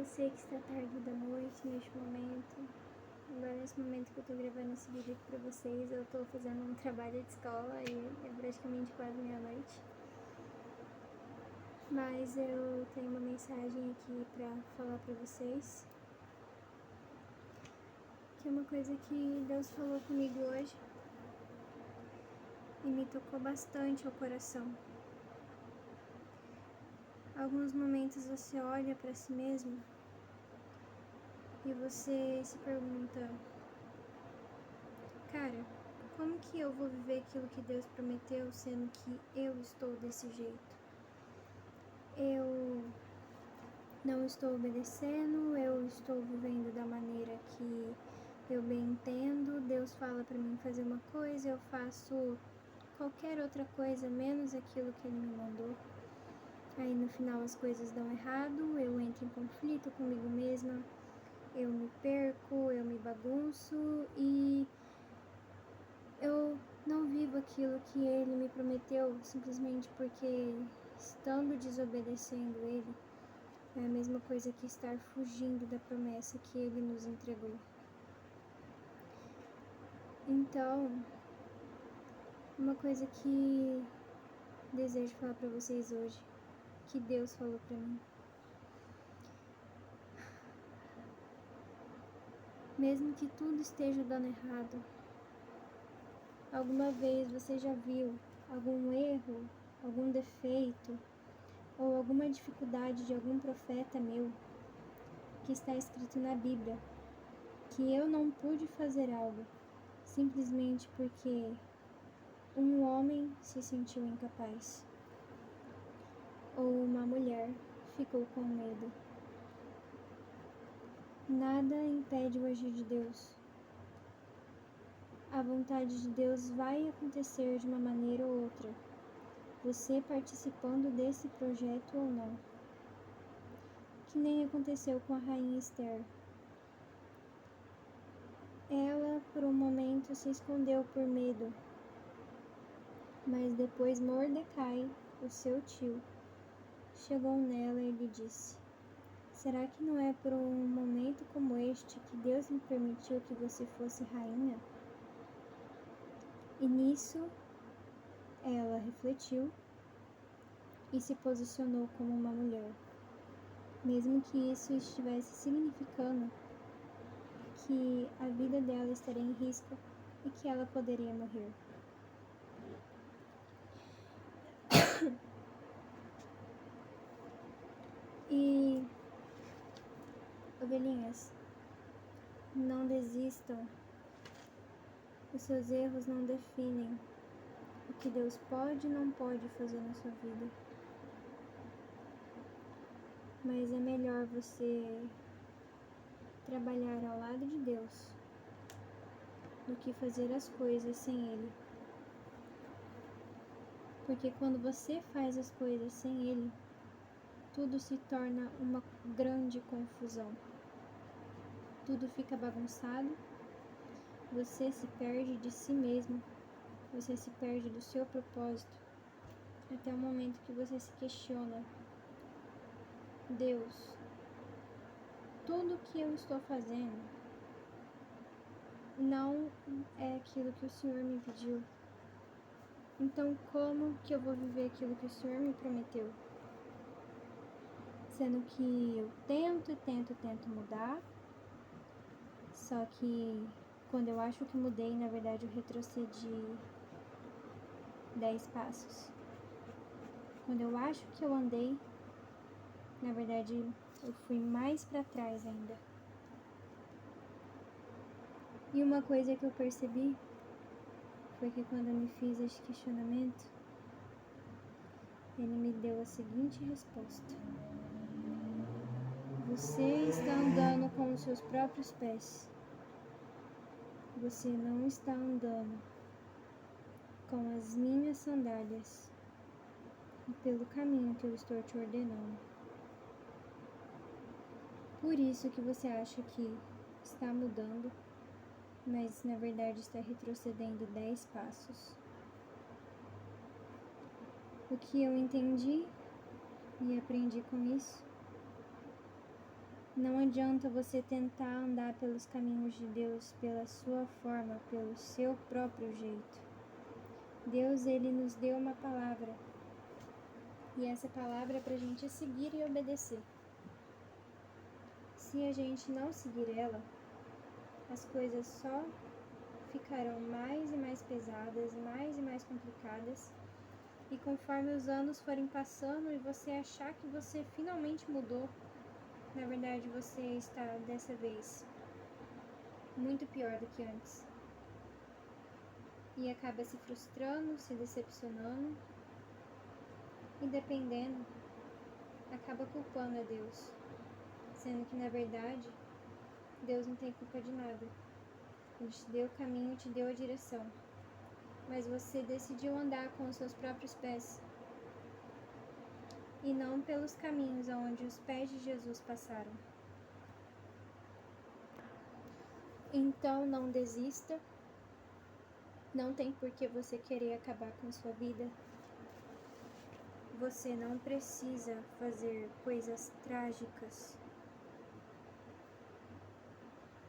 Eu sei que está tarde da noite neste momento. Agora, nesse momento que eu tô gravando esse vídeo aqui pra vocês, eu tô fazendo um trabalho de escola e é praticamente quase meia-noite. Mas eu tenho uma mensagem aqui pra falar pra vocês, que é uma coisa que Deus falou comigo hoje e me tocou bastante ao coração. Alguns momentos você olha pra si mesmo e você se pergunta: cara, como que eu vou viver aquilo que Deus prometeu, sendo que eu estou desse jeito? Eu não estou obedecendo, eu estou vivendo da maneira que eu bem entendo. Deus fala pra mim fazer uma coisa, eu faço qualquer outra coisa menos aquilo que Ele me mandou. Aí no final as coisas dão errado, eu entro em conflito comigo mesma, eu me perco, eu me bagunço e eu não vivo aquilo que Ele me prometeu simplesmente porque, estando desobedecendo Ele, é a mesma coisa que estar fugindo da promessa que Ele nos entregou. Então, uma coisa que desejo falar pra vocês hoje, que Deus falou pra mim: mesmo que tudo esteja dando errado, alguma vez você já viu algum erro, algum defeito ou alguma dificuldade de algum profeta meu que está escrito na Bíblia, que eu não pude fazer algo simplesmente porque um homem se sentiu incapaz ou uma mulher ficou com medo? Nada impede o agir de Deus. A vontade de Deus vai acontecer de uma maneira ou outra, você participando desse projeto ou não. Que nem aconteceu com a rainha Esther. Ela, por um momento, se escondeu por medo, mas depois Mordecai, o seu tio, chegou nela e lhe disse: será que não é por um momento como este que Deus me permitiu que você fosse rainha? E nisso, ela refletiu e se posicionou como uma mulher, mesmo que isso estivesse significando que a vida dela estaria em risco e que ela poderia morrer. E, ovelhinhas, não desistam. Os seus erros não definem o que Deus pode e não pode fazer na sua vida. Mas é melhor você trabalhar ao lado de Deus do que fazer as coisas sem Ele. Porque quando você faz as coisas sem Ele, tudo se torna uma grande confusão. Tudo fica bagunçado, você se perde de si mesmo, você se perde do seu propósito, até o momento que você se questiona: Deus, tudo que eu estou fazendo não é aquilo que o Senhor me pediu. Então como que eu vou viver aquilo que o Senhor me prometeu? Sendo que eu tento mudar, só que quando eu acho que mudei, na verdade eu retrocedi 10 passos. Quando eu acho que eu andei, na verdade eu fui mais para trás ainda. E uma coisa que eu percebi foi que quando eu me fiz esse questionamento, ele me deu a seguinte resposta: você está andando com os seus próprios pés. Você não está andando com as minhas sandálias e pelo caminho que eu estou te ordenando. Por isso que você acha que está mudando, mas na verdade está retrocedendo 10 passos. O que eu entendi e aprendi com isso Não adianta você tentar andar pelos caminhos de Deus pela sua forma, pelo seu próprio jeito. Deus, Ele nos deu uma palavra. E essa palavra é pra gente seguir e obedecer. Se a gente não seguir ela, as coisas só ficarão mais e mais pesadas, mais e mais complicadas. E conforme os anos forem passando e você achar que você finalmente mudou, na verdade você está dessa vez muito pior do que antes. E acaba se frustrando, se decepcionando e, dependendo, acaba culpando a Deus, sendo que na verdade Deus não tem culpa de nada. Ele te deu o caminho, te deu a direção, mas você decidiu andar com os seus próprios pés e não pelos caminhos aonde os pés de Jesus passaram. Então não desista, não tem por que você querer acabar com sua vida. Você não precisa fazer coisas trágicas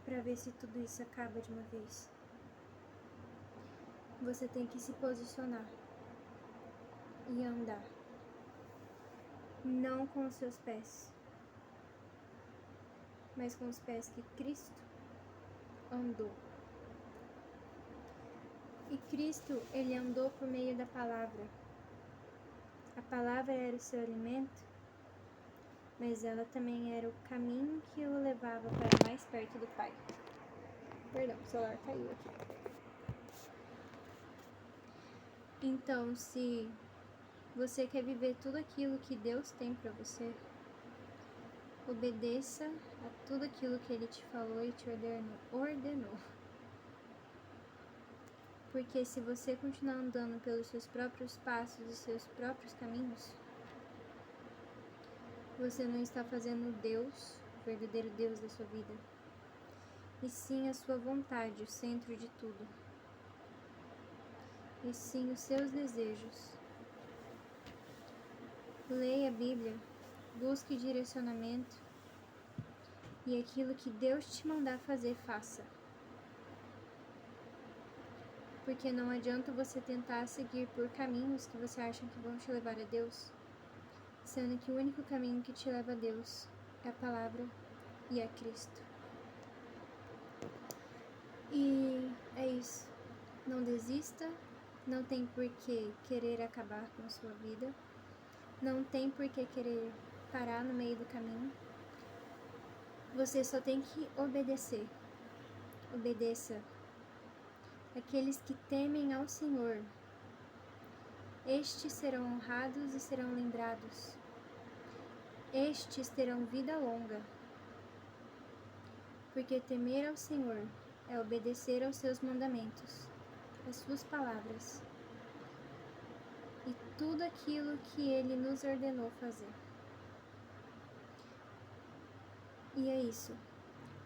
para ver se tudo isso acaba de uma vez. Você tem que se posicionar e andar, não com os seus pés, mas com os pés que Cristo andou. E Cristo, Ele andou por meio da palavra. A palavra era o seu alimento, mas ela também era o caminho que o levava para mais perto do Pai. Perdão, o celular caiu aqui. Então, se você quer viver tudo aquilo que Deus tem para você, obedeça a tudo aquilo que Ele te falou e te ordenou. Porque se você continuar andando pelos seus próprios passos e seus próprios caminhos, você não está fazendo Deus, o verdadeiro Deus da sua vida, e sim a sua vontade, o centro de tudo, e sim os seus desejos. Leia a Bíblia, busque direcionamento, e aquilo que Deus te mandar fazer, faça. Porque não adianta você tentar seguir por caminhos que você acha que vão te levar a Deus, sendo que o único caminho que te leva a Deus é a palavra e é Cristo. E é isso. Não desista, não tem por que querer acabar com a sua vida, não tem por que querer parar no meio do caminho. Você só tem que obedecer. Obedeça. Aqueles que temem ao Senhor, estes serão honrados e serão lembrados. Estes terão vida longa. Porque temer ao Senhor é obedecer aos seus mandamentos, às suas palavras e tudo aquilo que Ele nos ordenou fazer. E é isso.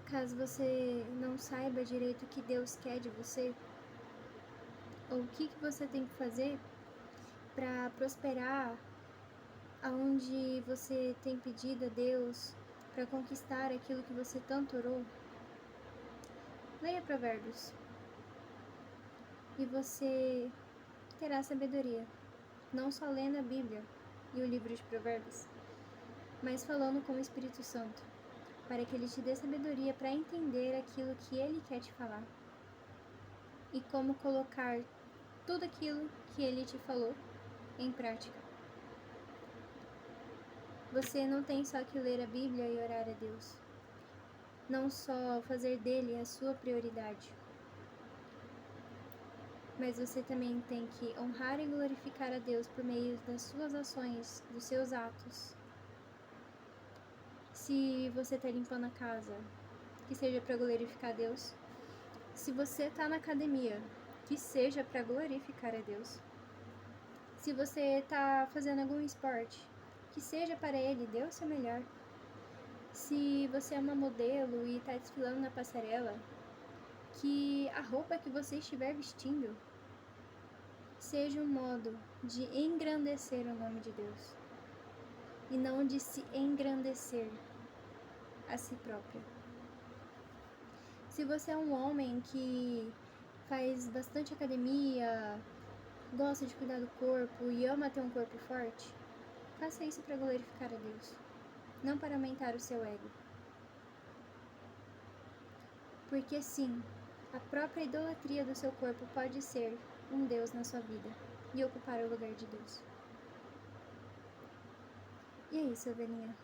Caso você não saiba direito o que Deus quer de você, ou o que você tem que fazer para prosperar aonde você tem pedido a Deus, para conquistar aquilo que você tanto orou, leia Provérbios e você terá sabedoria, não só lendo a Bíblia e o livro de Provérbios, mas falando com o Espírito Santo, para que Ele te dê sabedoria para entender aquilo que Ele quer te falar e como colocar tudo aquilo que Ele te falou em prática. Você não tem só que ler a Bíblia e orar a Deus, não só fazer dele a sua prioridade, mas você também tem que honrar e glorificar a Deus por meio das suas ações, dos seus atos. Se você está limpando a casa, que seja para glorificar a Deus. Se você está na academia, que seja para glorificar a Deus. Se você está fazendo algum esporte, que seja para Ele, Deus seu melhor. Se você é uma modelo e está desfilando na passarela, que a roupa que você estiver vestindo seja um modo de engrandecer o nome de Deus e não de se engrandecer. a si próprio. Se você é um homem que faz bastante academia, gosta de cuidar do corpo e ama ter um corpo forte, faça isso para glorificar a Deus, não para aumentar o seu ego. Porque sim, a própria idolatria do seu corpo pode ser um Deus na sua vida e ocupar o lugar de Deus. E é isso, ovelhinha.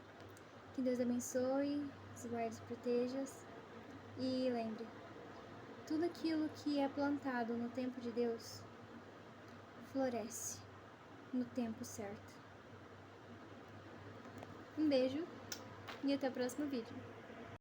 Que Deus abençoe, os guarde e proteja. E lembre, tudo aquilo que é plantado no tempo de Deus floresce no tempo certo. Um beijo e até o próximo vídeo.